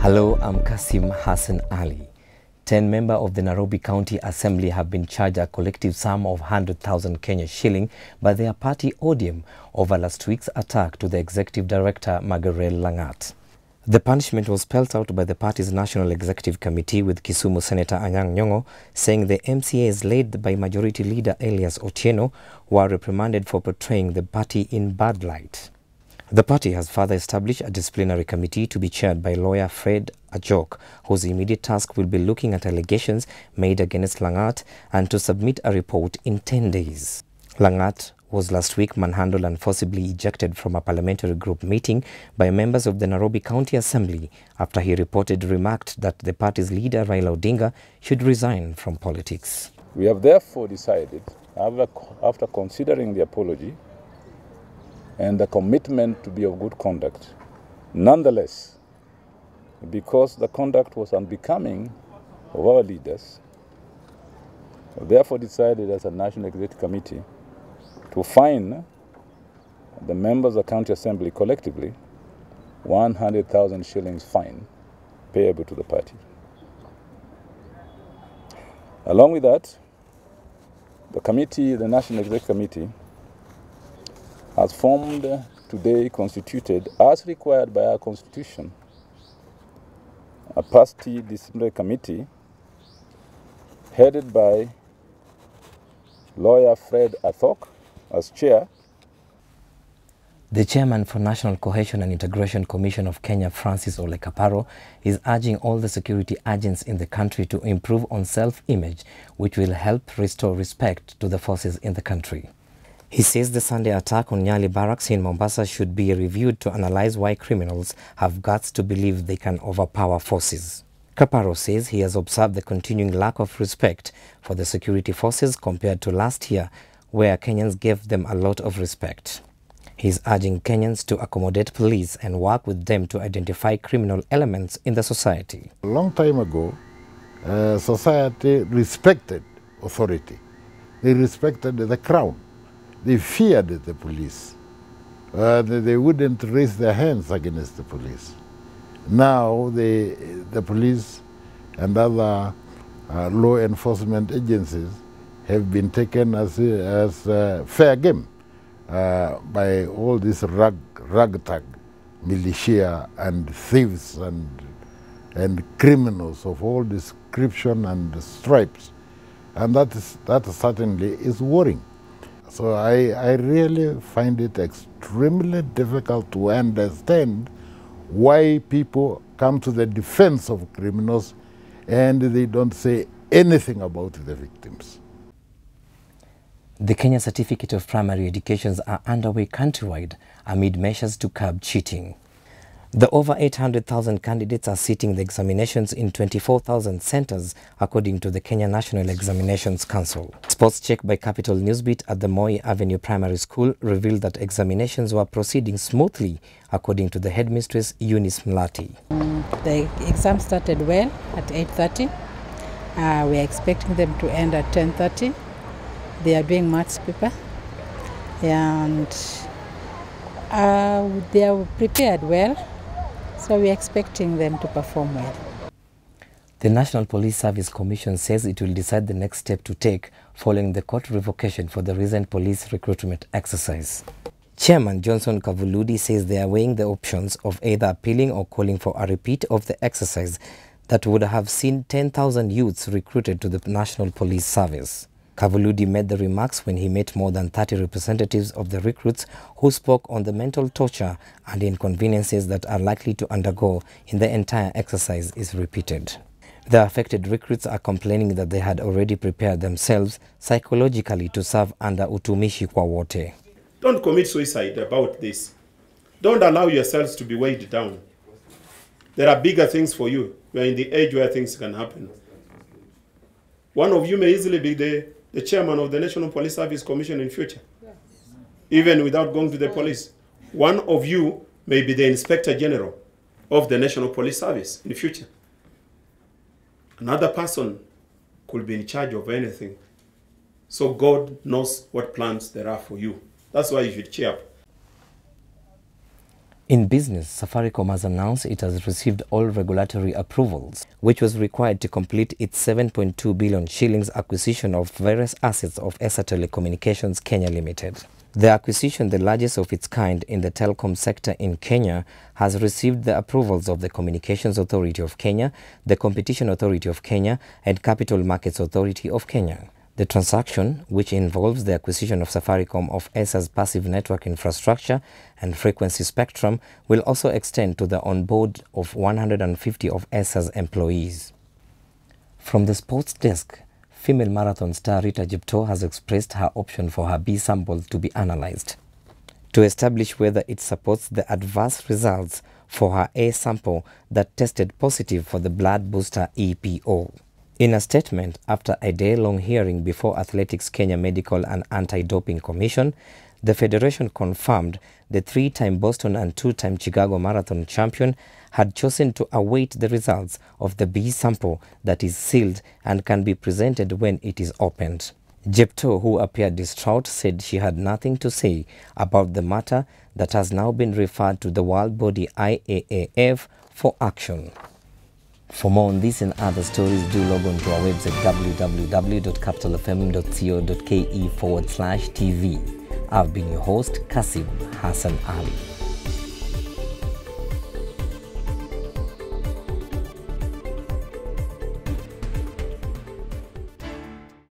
Hello, I'm Kasim Hassan Ali. 10 members of the Nairobi County Assembly have been charged a collective sum of 100,000 Kenya shilling by their party ODM over last week's attack to the Executive Director Magerer Langat. The punishment was spelled out by the party's National Executive Committee, with Kisumu Senator Anyang' Nyong'o saying the MCAs led by Majority Leader Elias Otieno were reprimanded for portraying the party in bad light. The party has further established a disciplinary committee to be chaired by lawyer Fred Ajok, whose immediate task will be looking at allegations made against Langat and to submit a report in 10 days. Langat was last week manhandled and forcibly ejected from a parliamentary group meeting by members of the Nairobi County Assembly after he reportedly remarked that the party's leader Raila Odinga should resign from politics. We have therefore decided, after considering the apology and the commitment to be of good conduct, nonetheless, because the conduct was unbecoming of our leaders, we therefore decided as a National Executive Committee to fine the members of the County Assembly collectively 100,000 shillings fine payable to the party. Along with that, the committee, the National Executive Committee, has formed today, constituted as required by our Constitution, a party disciplinary committee headed by lawyer Fred Ajok as chair. The chairman for National Cohesion and Integration Commission of Kenya, Francis Ole Kaparo, is urging all the security agents in the country to improve on self-image, which will help restore respect to the forces in the country. He says the Sunday attack on Nyali Barracks in Mombasa should be reviewed to analyze why criminals have guts to believe they can overpower forces. Kaparo says he has observed the continuing lack of respect for the security forces compared to last year, where Kenyans gave them a lot of respect. He is urging Kenyans to accommodate police and work with them to identify criminal elements in the society. A long time ago, society respected authority. They respected the crown. They feared the police. They wouldn't raise their hands against the police. Now the police and other law enforcement agencies have been taken as fair game by all these ragtag militia and thieves and criminals of all description and stripes. And that certainly is worrying. So I really find it extremely difficult to understand why people come to the defense of criminals and they don't say anything about the victims. The Kenya Certificate of Primary Educations are underway countrywide amid measures to curb cheating. The over 800,000 candidates are sitting the examinations in 24,000 centres, according to the Kenya National Examinations Council. Sports check by Capital Newsbeat at the Moi Avenue Primary School revealed that examinations were proceeding smoothly, according to the headmistress Eunice Mlati. The exam started well at 8:30. We are expecting them to end at 10:30. They are doing maths paper and they are prepared well. So we are expecting them to perform well. The National Police Service Commission says it will decide the next step to take following the court revocation for the recent police recruitment exercise. Chairman Johnson Kavuludi says they are weighing the options of either appealing or calling for a repeat of the exercise that would have seen 10,000 youths recruited to the National Police Service. Kavuludi made the remarks when he met more than 30 representatives of the recruits who spoke on the mental torture and inconveniences that are likely to undergo in the entire exercise is repeated. The affected recruits are complaining that they had already prepared themselves psychologically to serve under utumishi kwa wote. Don't commit suicide about this. Don't allow yourselves to be weighed down. There are bigger things for you. You are in the age where things can happen. One of you may easily be the chairman of the National Police Service Commission in future, even without going to the police. One of you may be the Inspector General of the National Police Service in future. Another person could be in charge of anything. So God knows what plans there are for you. That's why you should cheer up. In business, Safaricom has announced it has received all regulatory approvals, which was required to complete its 7.2 billion shillings acquisition of various assets of ESA Telecommunications Kenya Limited. The acquisition, the largest of its kind in the telecom sector in Kenya, has received the approvals of the Communications Authority of Kenya, the Competition Authority of Kenya, and Capital Markets Authority of Kenya. The transaction, which involves the acquisition of Safaricom of ESA's passive network infrastructure and frequency spectrum, will also extend to the onboard of 150 of ESA's employees. From the sports desk, female marathon star Rita Jeptoo has expressed her option for her B sample to be analyzed to establish whether it supports the adverse results for her A sample that tested positive for the blood booster EPO. In a statement after a day-long hearing before Athletics Kenya Medical and Anti-Doping Commission, the Federation confirmed the 3-time Boston and 2-time Chicago Marathon champion had chosen to await the results of the B sample that is sealed and can be presented when it is opened. Jeptoo, who appeared distraught, said she had nothing to say about the matter that has now been referred to the world body IAAF for action. For more on this and other stories, do log on to our website www.capitalfm.co.ke/TV. I've been your host, Kasim Hassan Ali.